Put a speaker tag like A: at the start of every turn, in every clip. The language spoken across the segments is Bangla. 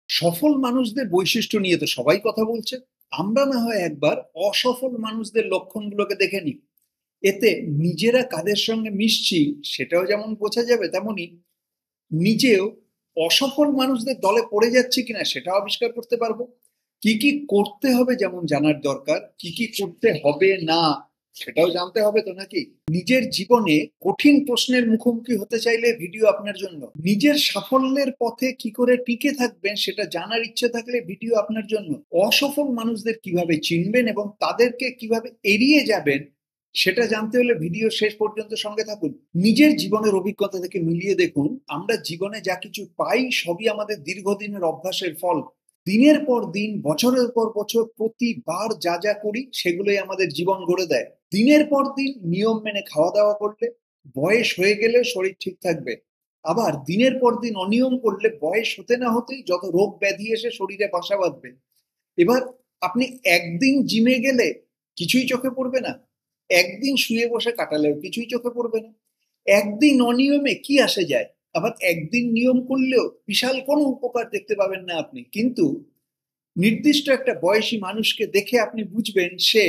A: সফল মানুষদের বৈশিষ্ট্য নিয়ে তো সবাই কথা বলছে। আমরা না হয় একবার অসফল মানুষদের লক্ষণগুলোকে দেখে নিই। এতে নিজেরা কাদের সঙ্গে মিশছি সেটাও যেমন বোঝা যাবে, তেমনি নিজেও অসফল মানুষদের দলে পড়ে যাচ্ছে কিনা সেটাও আবিষ্কার করতে পারবো। কি কি করতে হবে যেমন জানার দরকার, কি কি করতে হবে না সেটাও জানতে হবে তো নাকি। নিজের জীবনে কঠিন প্রশ্নের মুখোমুখি হতে চাইলে ভিডিও আপনার জন্য। নিজের সাফল্যের পথে কি করে টিকে থাকবেন সেটা জানার ইচ্ছে থাকলে ভিডিও আপনার জন্য। অসফল মানুষদের কিভাবে চিনবেন এবং তাদেরকে কিভাবে এড়িয়ে যাবেন সেটা জানতে হলে ভিডিও শেষ পর্যন্ত সঙ্গে থাকুন। নিজের জীবনের অভিজ্ঞতা থেকে মিলিয়ে দেখুন, আমরা জীবনে যা কিছু পাই সবই আমাদের দীর্ঘদিনের অভ্যাসের ফল। দিনের পর দিন, বছরের পর বছর, প্রতিবার যা যা করি সেগুলোই আমাদের জীবন গড়ে দেয়। দিনের পর দিন নিয়ম মেনে খাওয়া দাওয়া করলে বয়স হয়ে গেলে শরীর ঠিক থাকবে। আবার দিনের পর দিন অনিয়ম করলে বয়স হতে না হতেই যত রোগ ব্যাধি এসে শরীরে বাসা বাঁধবে। এবার আপনি একদিন জিমে গেলে কিছুই চোখে পড়বে না, একদিন শুয়ে বসে কাটালেও কিছুই চোখে পড়বে না। একদিন অনিয়মে কি আসে যায়, আবার একদিন নিয়ম করলেও বিশাল কোনো উপকার দেখতে পাবেন না আপনি। কিন্তু নির্দিষ্ট একটা বয়সী মানুষকে দেখে আপনি বুঝবেন সে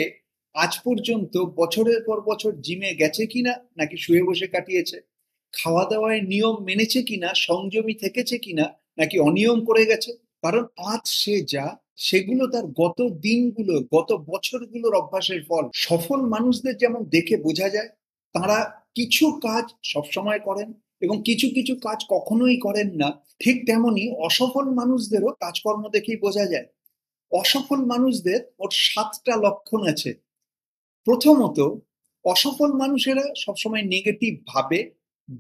A: আজ পর্যন্ত বছরের পর বছর জিমে গেছে কিনা নাকি শুয়ে বসে কাটিয়েছে, খাওয়া দাওয়ায় নিয়ম মেনেছে কিনা, সংযমী থেকেছে কিনা নাকি অনিয়ম করে গেছে। কারণ আজ সে যা, সেগুলো তার গত দিনগুলো, গত বছরগুলোর অভ্যাসের ফল। সফল মানুষদের যেমন দেখে বোঝা যায় তারা কিছু কাজ সবসময় করেন এবং কিছু কিছু কাজ কখনোই করেন না, ঠিক তেমনি অসফল মানুষদেরও কাজকর্ম দেখেই বোঝা যায়। অসফল মানুষদের ওর 7টা লক্ষণ আছে। প্রথমত, অসফল মানুষেরা সবসময় নেগেটিভ ভাবে,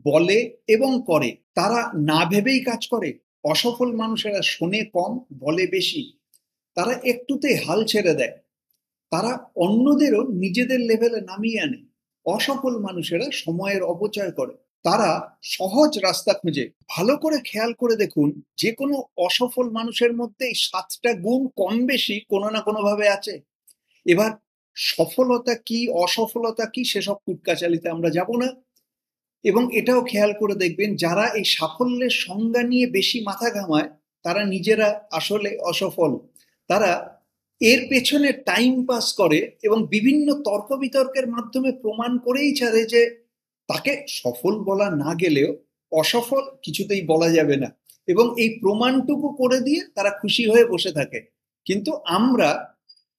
A: বলে এবং করে। তারা না ভেবেই কাজ করে। অসফল মানুষেরা শোনে কম, বলে বেশি। তারা একটুতেই হাল ছেড়ে দেয়। তারা অন্যদেরও নিজেদের লেভেলে নামিয়ে আনে। অসফল মানুষেরা সময়ের অপচয় করে। তারা সহজ রাস্তা খুঁজে। ভালো করে খেয়াল করে দেখুন, যে কোনো অসফল মানুষের মধ্যেই 7টা গুণ কম বেশি কোনো না কোনো ভাবে আছে। এবার সফলতা কি অসফলতা কি সেসব কুটকাচালিতে আমরা যাব না। এবং এটাও খেয়াল করে দেখবেন, যারা এই সাফল্যের সংজ্ঞা নিয়ে বেশি মাথা ঘামায় তারা নিজেরা আসলে অসফল। তারা এর পেছনে টাইম পাস করে এবং বিভিন্ন তর্ক বিতর্কের মাধ্যমে প্রমাণ করেই ছাড়ে যে তাকে সফল বলা না গেলেও অসফল কিছুতেই বলা যাবে না, এবং এই প্রমাণটুকু করে দিয়ে তারা খুশি হয়ে বসে থাকে। কিন্তু আমরা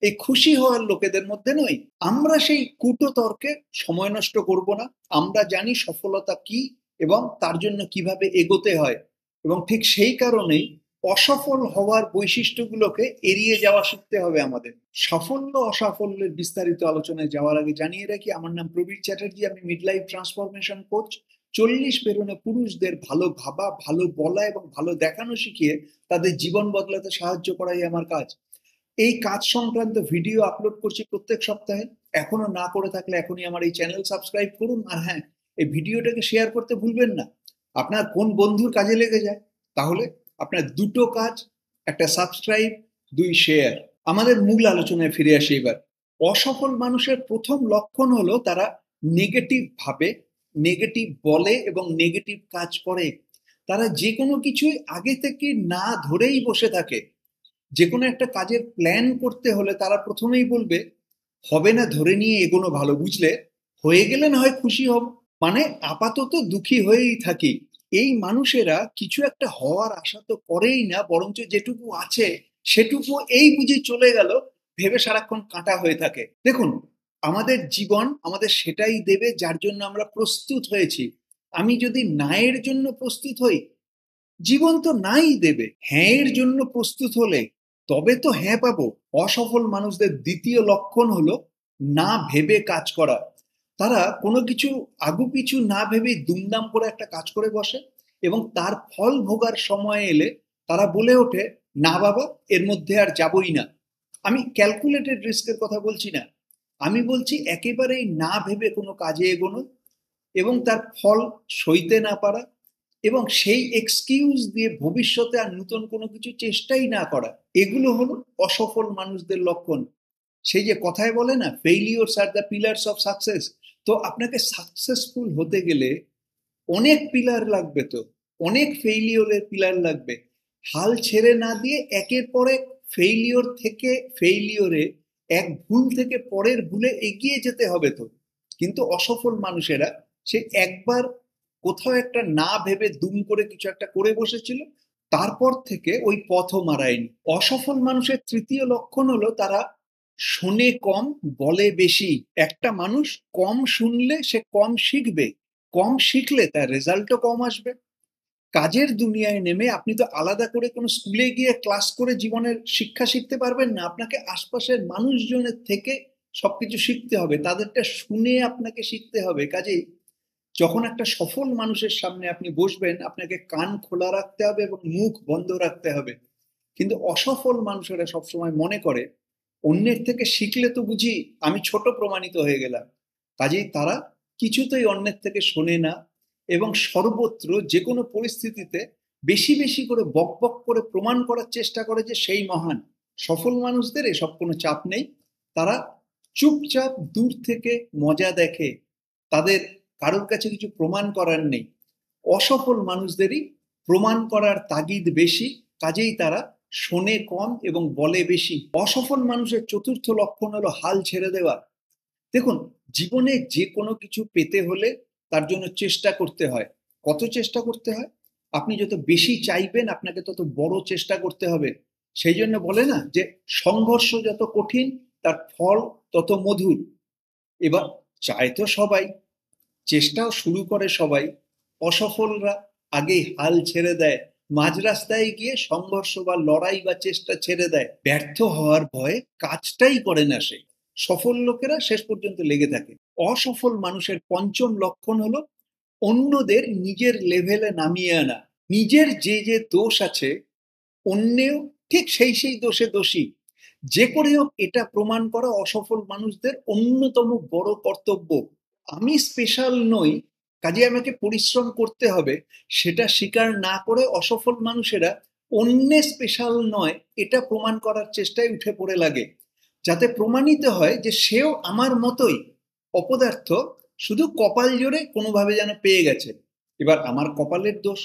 A: এই খুশি হওয়ার লোকেদের মধ্যে নই। আমরা সেই কুটো তর্কে সময় নষ্ট করব না। আমরা জানি সফলতা কি এবং তার জন্য কিভাবে এগোতে হয়, এবং ঠিক সেই কারণেই অসফল হওয়ার বৈশিষ্ট্যগুলোকে এড়িয়ে যাওয়া শিখতে হবে আমাদের। সাফল্য অসাফল্যের বিস্তারিত আলোচনায় যাওয়ার আগে জানিয়ে রাখি, আমার নাম প্রবীর চ্যাটার্জি, আমি মিড লাইফ ট্রান্সফরমেশন কোচ। 40 পেরোনো পুরুষদের ভালো ভাবা, ভালো বলা এবং ভালো দেখানো শিখিয়ে তাদের জীবন বদলাতে সাহায্য করাই আমার কাজ। এই কাজ সংক্রান্ত ভিডিও আপলোড করছি প্রত্যেক সপ্তাহে। এখনো না করে থাকলে এখনই আমার এই চ্যানেল সাবস্ক্রাইব করুন। আর হ্যাঁ, এই ভিডিওটাকে শেয়ার করতে ভুলবেন না। আপনার কোন বন্ধুর কাজে লেগে যায়, তাহলে আপনার দুটো কাজ: একটা সাবস্ক্রাইব, দুই শেয়ার। আমাদের মূল আলোচনায় ফিরে আসি এবার। অসফল মানুষের প্রথম লক্ষণ হলো তারা নেগেটিভ ভাবে, নেগেটিভ বলে এবং নেগেটিভ কাজ করে। তারা যে কোনো কিছুই আগে থেকে না ধরেই বসে থাকে। যে কোনো একটা কাজের প্ল্যান করতে হলে তারা প্রথমেই বলবে হবে না, ধরে নিয়ে এগোনো ভালো, বুঝলে, হয়ে গেলে না হয় খুশি হব। মানে আপাতত দুঃখী হয়েই থাকি। এই মানুষেরা কিছু একটা হওয়ার আশা তো করেই না, বরঞ্চ যেটুকু আছে সেটুকু এই বুঝে চলে গেল ভেবে সারাক্ষণ কাঁটা হয়ে থাকে। দেখুন, আমাদের জীবন আমাদের সেটাই দেবে যার জন্য আমরা প্রস্তুত হয়েছি। আমি যদি না এর জন্য প্রস্তুত হই, জীবন তো নাই দেবে। হ্যাঁ এর জন্য প্রস্তুত হলে তবে তো হ্যাঁ পাবো। অসফল মানুষদের দ্বিতীয় লক্ষণ হলো না ভেবে কাজ করা। তারা কোনো কিছু আগুপিছু না ভেবেই দুমদাম করে একটা কাজ করে বসে, এবং তার ফল ভোগার সময় এলে তারা বলে ওঠে না বাবা, এর মধ্যে আর যাবই না। আমি ক্যালকুলেটেড রিস্কের কথা বলছি না, আমি বলছি একেবারেই না ভেবে কোনো কাজে এগোনো এবং তার ফল সইতে না পারা, এবং সেই এক্সকিউজ দিয়ে ভবিষ্যতে আর নতুন কোনো কিছু চেষ্টাই না করা। এগুলো হলো অসফল মানুষদের লক্ষণ। সেই যে কথায় বলে না, failures are the pillars of success. তো আপনাকে সাকসেসফুল হতে গেলে অনেক পিলার লাগবে, তো অনেক ফেইলিওরের পিলার লাগবে। হাল ছেড়ে না দিয়ে একের পর এক ফেইলিওর থেকে ফেইলিওরে, এক ভুল থেকে পরের ভুলে এগিয়ে যেতে হবে তো। কিন্তু অসফল মানুষেরা সে একবার কোথাও একটা না ভেবে দুম করে কিছু একটা করে বসেছিল, তারপর থেকে ওই পথও মারায়নি। অসফল মানুষের তৃতীয় লক্ষণ হলো তারা শোনে কম, বলে বেশি। একটা মানুষ কম শুনলে সে কম শিখবে, কম শিখলে তার রেজাল্টও কম আসবে। কাজের দুনিয়ায় নেমে আপনি তো আলাদা করে কোনো স্কুলে গিয়ে ক্লাস করে জীবনের শিক্ষা শিখতে পারবেন না। আপনাকে আশপাশের মানুষজনের থেকে সবকিছু শিখতে হবে, তাদেরটা শুনে আপনাকে শিখতে হবে। কাজেই যখন একটা সফল মানুষের সামনে আপনি বসবেন, আপনাকে কান খোলা রাখতে হবে এবং মুখ বন্ধ রাখতে হবে। কিন্তু অসফল মানুষেরা সবসময় মনে করে অন্যের থেকে শিখলে তো বুঝি আমি ছোট প্রমাণিত হয়ে গেলাম। কাজেই তারা কিছুতেই অন্যের থেকে শোনে না এবং সর্বত্র যে কোনো পরিস্থিতিতে বেশি বেশি করে বক বক করে প্রমাণ করার চেষ্টা করে যে সেই মহান। সফল মানুষদের এসব কোনো চাপ নেই, তারা চুপচাপ দূর থেকে মজা দেখে, তাদের কারোর কাছে কিছু প্রমাণ করার নেই। অসফল মানুষদেরই প্রমাণ করার তাগিদ বেশি, কাজেই তারা শোনে কম এবং বলে বেশি। অসফল মানুষের চতুর্থ লক্ষণ হলো হাল ছেড়ে দেওয়া। দেখুন, জীবনে যে কোনো কিছু পেতে হলে তার জন্য চেষ্টা করতে হয়। কত চেষ্টা করতে হয়? আপনি যত বেশি চাইবেন আপনাকে তত বড় চেষ্টা করতে হবে। সেই জন্য বলে না যে সংঘর্ষ যত কঠিন তার ফল তত মধুর। এবার চায় তো সবাই, চেষ্টাও শুরু করে সবাই, অসফলরা আগেই হাল ছেড়ে দেয়, মাঝ রাস্তায় গিয়ে সংঘর্ষ বা লড়াই বা চেষ্টা ছেড়ে দেয়, ব্যর্থ হওয়ার ভয়ে কাজটাই করে না সে। সফল লোকেরা শেষ পর্যন্ত লেগে থাকে। অসফল মানুষের পঞ্চম লক্ষণ হলো অন্যদের নিজের লেভেলে নামিয়ে আনা। নিজের যে যে দোষ আছে অন্যেও ঠিক সেই সেই দোষে দোষী, যে করে হোক এটা প্রমাণ করা অসফল মানুষদের অন্যতম বড় কর্তব্য। আমি স্পেশাল নই, কাজে আমাকে পরিশ্রম করতে হবে, সেটা স্বীকার না করে অসফল মানুষেরা অন্য স্পেশাল নয় এটা প্রমাণ করার চেষ্টায় উঠে পড়ে লাগে, যাতে প্রমাণিত হয় যে সেও আমার মতোই অপদার্থ, শুধু কপাল জোরে কোনোভাবে যেন পেয়ে গেছে। এবার আমার কপালের দোষ,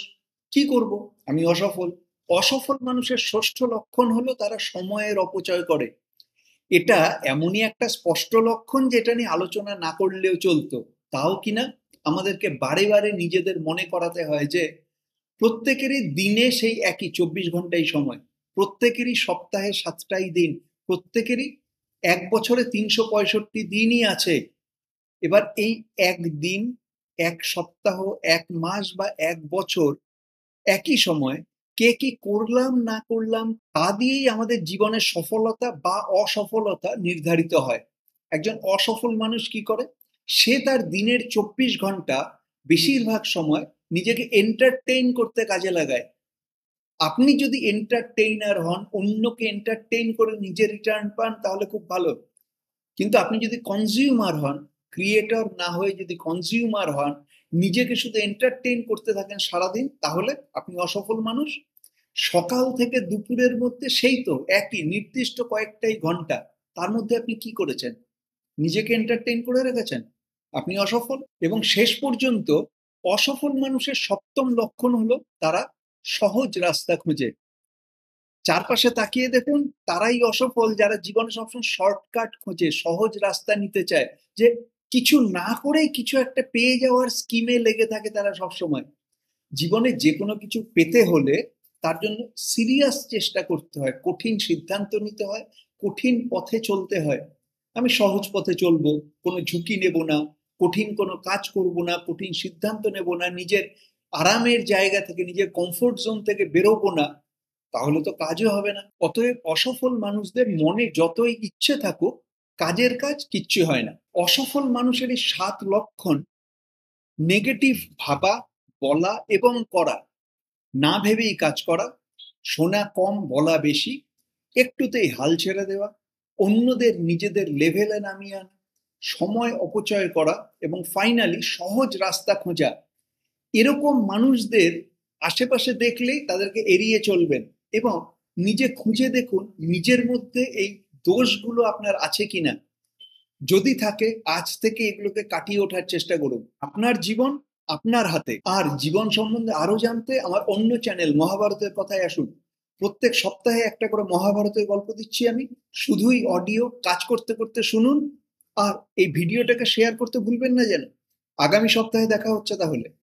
A: কি করব, আমি অসফল। অসফল মানুষের ষষ্ঠ লক্ষণ হলো তারা সময়ের অপচয় করে। এটা এমনই একটা স্পষ্ট লক্ষণ যেটা নিয়ে আলোচনা না করলেও চলতো, তাও কিনা আমাদেরকে বারে বারে নিজেদের মনে করাতে হয় যে প্রত্যেকেরই দিনে সেই একই 24 ঘন্টাই সময়, প্রত্যেকেরই সপ্তাহে 7টাই দিন, প্রত্যেকেরই এক বছরে 365 দিনই আছে। এবার এই একদিন, এক সপ্তাহ, এক মাস বা এক বছর, একই সময় কে কি করলাম না করলাম তা দিয়েই আমাদের জীবনের সফলতা বা অসফলতা নির্ধারিত হয়। একজন অসফল মানুষ কি করে? সে তার দিনের 24 ঘন্টা বেশিরভাগ সময় নিজেকে এন্টারটেইন করতে কাজে লাগায়। আপনি যদি এন্টারটেইনার হন, অন্যকে এন্টারটেইন করে নিজে রিটার্ন পান তাহলে খুব ভালো। কিন্তু আপনি যদি কনজিউমার হন, ক্রিয়েটর না হয়ে যদি কনজিউমার হন, নিজেকে শুধু এন্টারটেইন করতে থাকেন সারাদিন, তাহলে আপনি অসফল মানুষ। সকাল থেকে দুপুরের মধ্যে সেই তো একই নির্দিষ্ট কয়েকটাই ঘন্টা, তার মধ্যে আপনি কি করেছেন? নিজেকে এন্টারটেইন করে রেখেছেন, আপনি অসফল। এবং শেষ পর্যন্ত অসফল মানুষের সপ্তম লক্ষণ হলো তারা সহজ রাস্তা খোঁজে। চারপাশে তাকিয়ে দেখুন, তারাই অসফল যারা জীবনে সবসময় শর্টকাট খোঁজে, সহজ রাস্তা নিতে চায়, যে কিছু না করেই কিছু একটা পেয়ে যাওয়ার স্কিমে লেগে থাকে তারা সবসময়। জীবনে যে কোনো কিছু পেতে হলে তার জন্য সিরিয়াস চেষ্টা করতে হয়, কঠিন সিদ্ধান্ত নিতে হয়, কঠিন পথে চলতে হয়। আমি সহজ পথে চলবো, কোনো ঝুঁকি নেব না, কঠিন কোনো কাজ করব না, কঠিন সিদ্ধান্ত নেব না, নিজের আরামের জায়গা থেকে, নিজের কমফোর্ট জোন থেকে বেরোবো না, তাহলে তো কাজও হবে না। অতএব অসফল মানুষদের মনে যতই ইচ্ছে থাকুক, কাজের কাজ কিচ্ছু হয় না। অসফল মানুষের এই 7 লক্ষণ: নেগেটিভ ভাবা, বলা এবং করা, না ভেবেই কাজ করা, শোনা কম বলা বেশি, একটুতেই হাল ছেড়ে দেওয়া, অন্যদের নিজেদের লেভেলে নামিয়ে আনা, সময় অপচয় করা এবং ফাইনালি সহজ রাস্তা খোঁজা। এরকম মানুষদের আশেপাশে দেখলেই তাদেরকে এড়িয়ে চলবেন এবং নিজে খুঁজে দেখুন নিজের মধ্যে এই দোষগুলো আপনার আছে কিনা। যদি থাকে, আজ থেকে এগুলোকে কাটিয়ে ওঠার চেষ্টা করুন। আপনার জীবন আপনার হাতে। আর জীবন সম্বন্ধে আরো জানতে আমার অন্য চ্যানেল মহাভারতের কথায় আসুন। প্রত্যেক সপ্তাহে একটা করে মহাভারতের গল্প দিচ্ছি আমি, শুধুই অডিও, কাজ করতে করতে শুনুন। আর এই ভিডিওটাকে শেয়ার করতে ভুলবেন না যেন। আগামী সপ্তাহে দেখা হচ্ছে তাহলে।